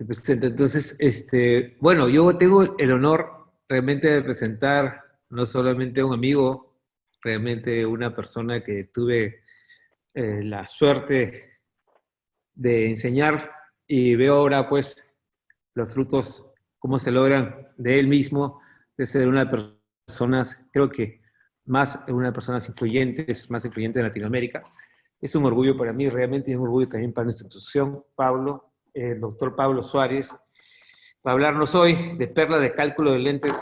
Te presento. Entonces, bueno, yo tengo el honor realmente de presentar no solamente a un amigo, realmente una persona que tuve la suerte de enseñar y veo ahora pues los frutos, cómo se logran de él mismo, de ser una de las personas, creo que una de las personas influyentes, más influyente de Latinoamérica. Es un orgullo para mí, realmente, y un orgullo también para nuestra institución, Pablo, el doctor Pablo Suárez, para hablarnos hoy de perla de cálculo de lentes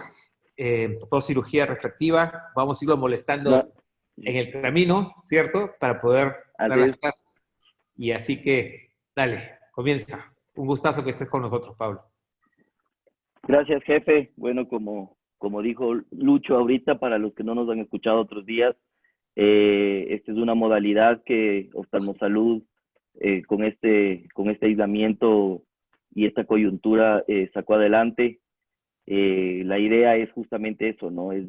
por cirugía refractiva. Vamos a irlo molestando No, en el camino, ¿cierto? Para poder dar así las es. clases. Y así que, dale, comienza. Un gustazo que estés con nosotros, Pablo. Gracias, jefe. Bueno, como dijo Lucho ahorita, para los que no nos han escuchado otros días, esta es una modalidad que Oftalmosalud, con este aislamiento y esta coyuntura, sacó adelante. La idea es justamente eso, ¿no? Es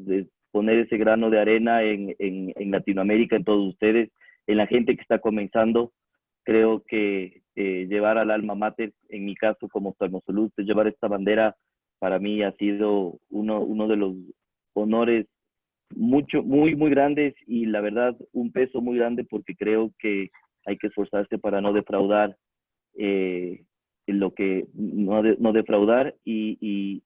poner ese grano de arena en Latinoamérica, en todos ustedes, en la gente que está comenzando. Creo que llevar al alma mater, en mi caso como Oftalmosalud, llevar esta bandera, para mí ha sido uno de los honores muy grandes, y la verdad un peso muy grande, porque creo que hay que esforzarse para no defraudar, lo que no defraudar, y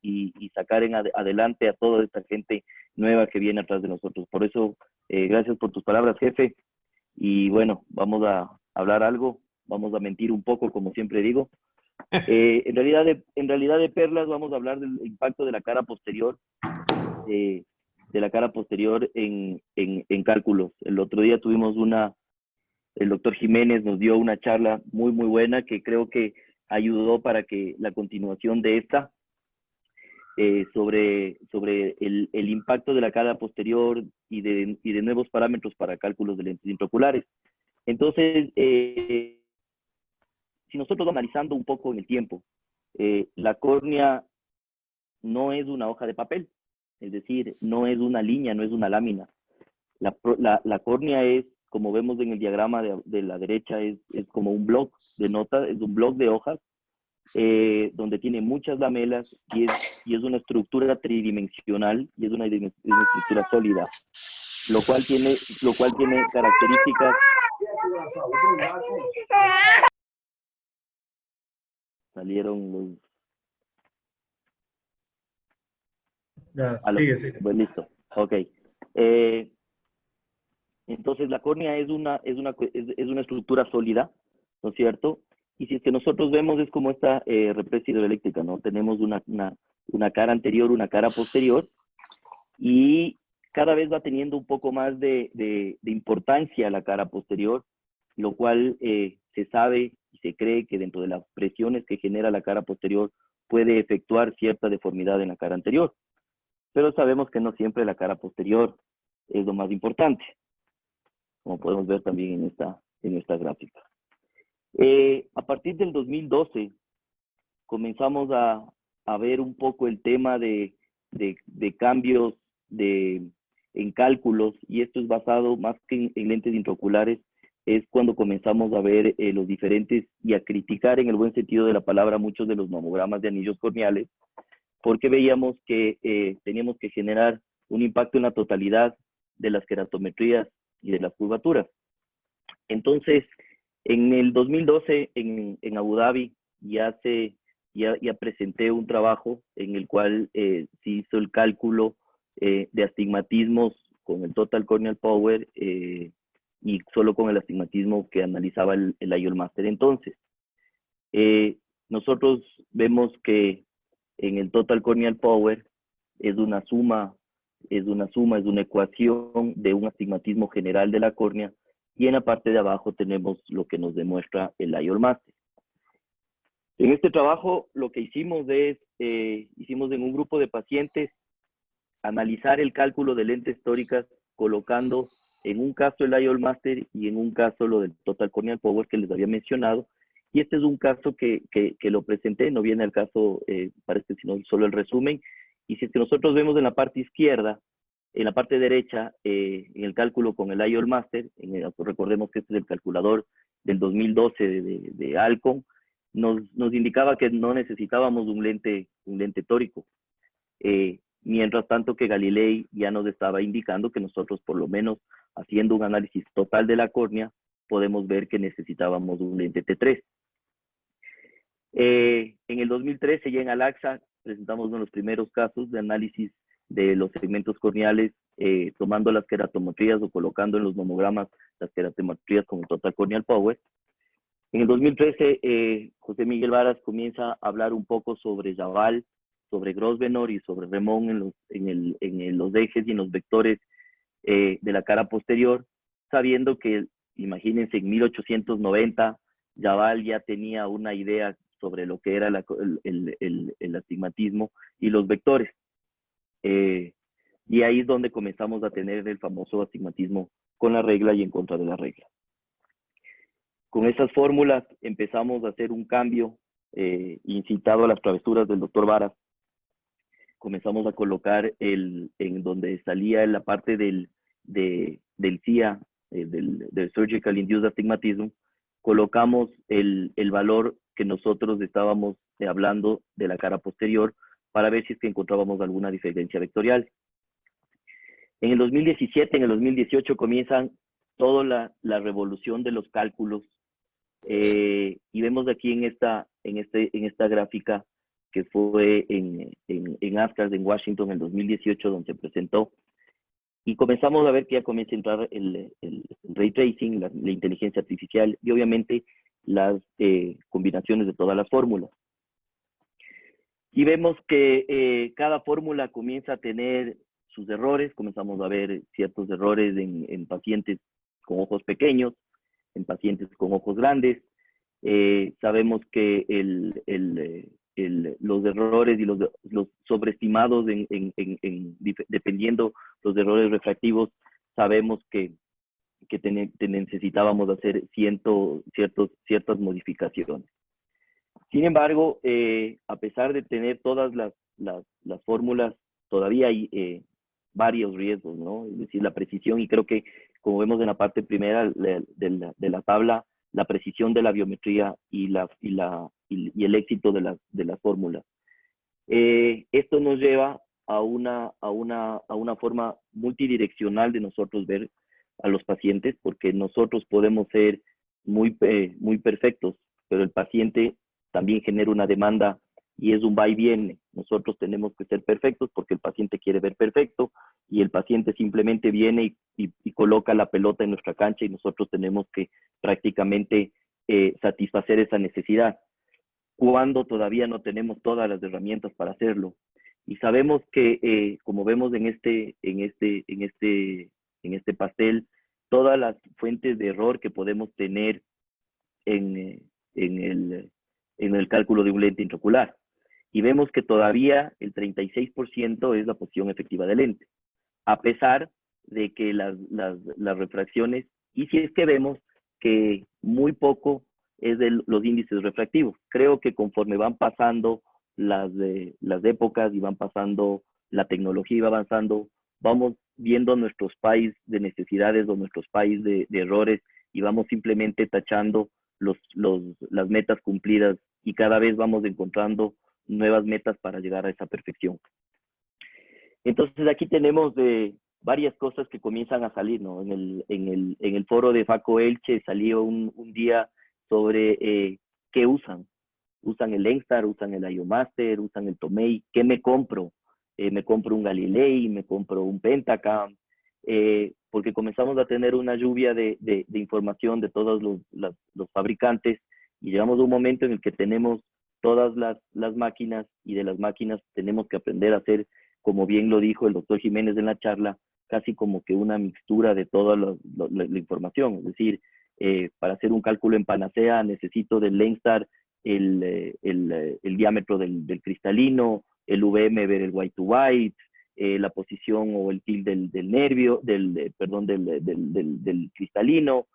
sacar adelante a toda esta gente nueva que viene atrás de nosotros. Por eso, gracias por tus palabras, jefe. Y bueno, vamos a hablar algo, vamos a mentir un poco, como siempre digo. En realidad de perlas vamos a hablar del impacto de la cara posterior, en cálculos. El otro día el doctor Jiménez nos dio una charla muy buena, que creo que ayudó para que la continuación de esta, sobre el impacto de la cara posterior y de nuevos parámetros para cálculos de lentes intraoculares. Entonces, si nosotros vamos analizando un poco en el tiempo, la córnea no es una hoja de papel, es decir, no es una línea, no es una lámina. La córnea es, como vemos en el diagrama de la derecha, es como un bloc de notas, es un bloc de hojas, donde tiene muchas lamelas, y es una estructura tridimensional, y es una estructura sólida, lo cual tiene características. Salieron los... Ya, sigue. Pues listo, ok. Entonces la córnea es una estructura sólida, ¿no es cierto? Y si es que nosotros vemos, es como esta represa hidroeléctrica, ¿no? Tenemos una cara anterior, una cara posterior, y cada vez va teniendo un poco más de importancia la cara posterior, lo cual se sabe y se cree que dentro de las presiones que genera la cara posterior puede efectuar cierta deformidad en la cara anterior. Pero sabemos que no siempre la cara posterior es lo más importante, como podemos ver también en esta gráfica. A partir del 2012 comenzamos a ver un poco el tema de cambios en cálculos, y esto es basado más que en lentes intraoculares. Es cuando comenzamos a ver los diferentes, y a criticar en el buen sentido de la palabra, muchos de los mamogramas de anillos corneales, porque veíamos que teníamos que generar un impacto en la totalidad de las queratometrías y de las curvaturas. Entonces, en el 2012, en Abu Dhabi, ya presenté un trabajo en el cual se hizo el cálculo de astigmatismos con el Total Corneal Power, y solo con el astigmatismo que analizaba el IOL Master. Entonces, nosotros vemos que en el Total Corneal Power es una ecuación de un astigmatismo general de la córnea, y en la parte de abajo tenemos lo que nos demuestra el IOL Master. En este trabajo lo que hicimos hicimos en un grupo de pacientes analizar el cálculo de lentes tóricas, colocando en un caso el IOL Master y en un caso lo del Total Corneal Power que les había mencionado. Y este es un caso que lo presenté, no viene al caso para sino solo el resumen. Y si es que nosotros vemos en la parte izquierda, en la parte derecha, en el cálculo con el IOL Master, recordemos que este es el calculador del 2012 de Alcon, nos indicaba que no necesitábamos un lente tórico. Mientras tanto que Galilei ya nos estaba indicando que nosotros, por lo menos haciendo un análisis total de la córnea, podemos ver que necesitábamos un lente T3. En el 2013, ya en Al-Aqsa, presentamos uno de los primeros casos de análisis de los segmentos corneales, tomando las queratometrías o colocando en los nomogramas las queratometrías con el Total Corneal Power. En el 2013, José Miguel Varas comienza a hablar un poco sobre Jabal, sobre Grosvenor y sobre Remón en los ejes y en los vectores de la cara posterior, sabiendo que, imagínense, en 1890, Jabal ya tenía una idea sobre lo que era el astigmatismo y los vectores. Y ahí es donde comenzamos a tener el famoso astigmatismo con la regla y en contra de la regla. Con esas fórmulas empezamos a hacer un cambio incitado a las travesuras del doctor Varas. Comenzamos a colocar en donde salía la parte del CIA, del Surgical Induced Astigmatism, colocamos el valor que nosotros estábamos hablando de la cara posterior para ver si es que encontrábamos alguna diferencia vectorial. En el 2017, en el 2018 comienzan toda la revolución de los cálculos y vemos aquí en esta gráfica que fue en ASCRS en Washington en 2018 donde se presentó, y comenzamos a ver que ya comienza a entrar el ray tracing, la inteligencia artificial y obviamente las combinaciones de todas las fórmulas. Y vemos que cada fórmula comienza a tener sus errores, comenzamos a ver ciertos errores en pacientes con ojos pequeños, en pacientes con ojos grandes. Sabemos que los errores y los sobreestimados dependiendo los errores refractivos, sabemos que necesitábamos hacer ciertas modificaciones. Sin embargo, a pesar de tener todas las fórmulas, todavía hay varios riesgos, ¿no? Es decir, la precisión, y creo que, como vemos en la parte primera de la tabla, la precisión de la biometría y el éxito de las fórmulas. Esto nos lleva a una forma multidireccional de nosotros ver a los pacientes, porque nosotros podemos ser muy perfectos, pero el paciente también genera una demanda y es un va y viene. Nosotros tenemos que ser perfectos porque el paciente quiere ver perfecto y el paciente simplemente viene y coloca la pelota en nuestra cancha y nosotros tenemos que prácticamente satisfacer esa necesidad cuando todavía no tenemos todas las herramientas para hacerlo. Y sabemos que, como vemos en este pastel, todas las fuentes de error que podemos tener en el cálculo de un lente intraocular. Y vemos que todavía el 36% es la posición efectiva del lente, a pesar de que las refracciones, y si es que vemos que muy poco es de los índices refractivos. Creo que conforme van pasando las épocas y van pasando la tecnología y va avanzando, vamos viendo nuestros países de necesidades o nuestros países de errores y vamos simplemente tachando las metas cumplidas y cada vez vamos encontrando nuevas metas para llegar a esa perfección. Entonces aquí tenemos varias cosas que comienzan a salir, ¿no? En el foro de Faco Elche salió un día sobre qué usan. Usan el Lengstar, usan el IOMaster, usan el Tomei. ¿Qué me compro? Me compro un Galilei, me compro un Pentacam, porque comenzamos a tener una lluvia de información de todos los fabricantes y llegamos a un momento en el que tenemos todas las máquinas y de las máquinas tenemos que aprender a hacer, como bien lo dijo el doctor Jiménez en la charla, casi como que una mixtura de toda la información. Es decir, para hacer un cálculo en Panacea necesito del Lengstar el diámetro del cristalino, el VM ver el white to white, la posición o el tilt del nervio, del cristalino.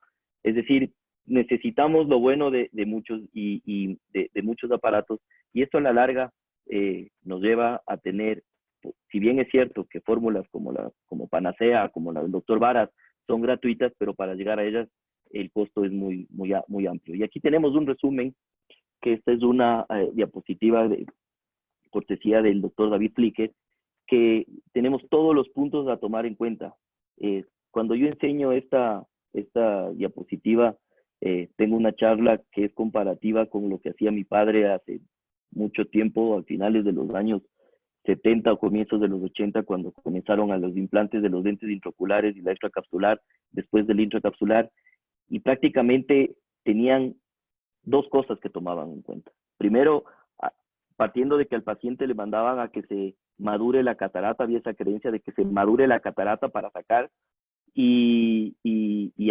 Es decir, necesitamos lo bueno de muchos y de muchos aparatos, y esto a la larga nos lleva a tener, si bien es cierto que fórmulas como Panacea, como la del doctor Varas, son gratuitas, pero para llegar a ellas el costo es muy amplio. Y aquí tenemos un resumen que esta es una diapositiva de cortesía del doctor David Flicker, que tenemos todos los puntos a tomar en cuenta. Cuando yo enseño esta diapositiva, tengo una charla que es comparativa con lo que hacía mi padre hace mucho tiempo, a finales de los años 70 o comienzos de los 80, cuando comenzaron a los implantes de los lentes intraoculares y la extracapsular, después del intracapsular, y prácticamente tenían dos cosas que tomaban en cuenta. Primero, partiendo de que al paciente le mandaban a que se madure la catarata, había esa creencia de que se madure la catarata para sacar, y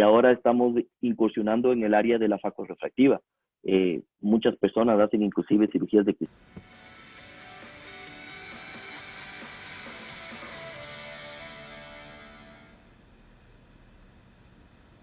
ahora estamos incursionando en el área de la facorrefractiva. Muchas personas hacen inclusive cirugías de cristal.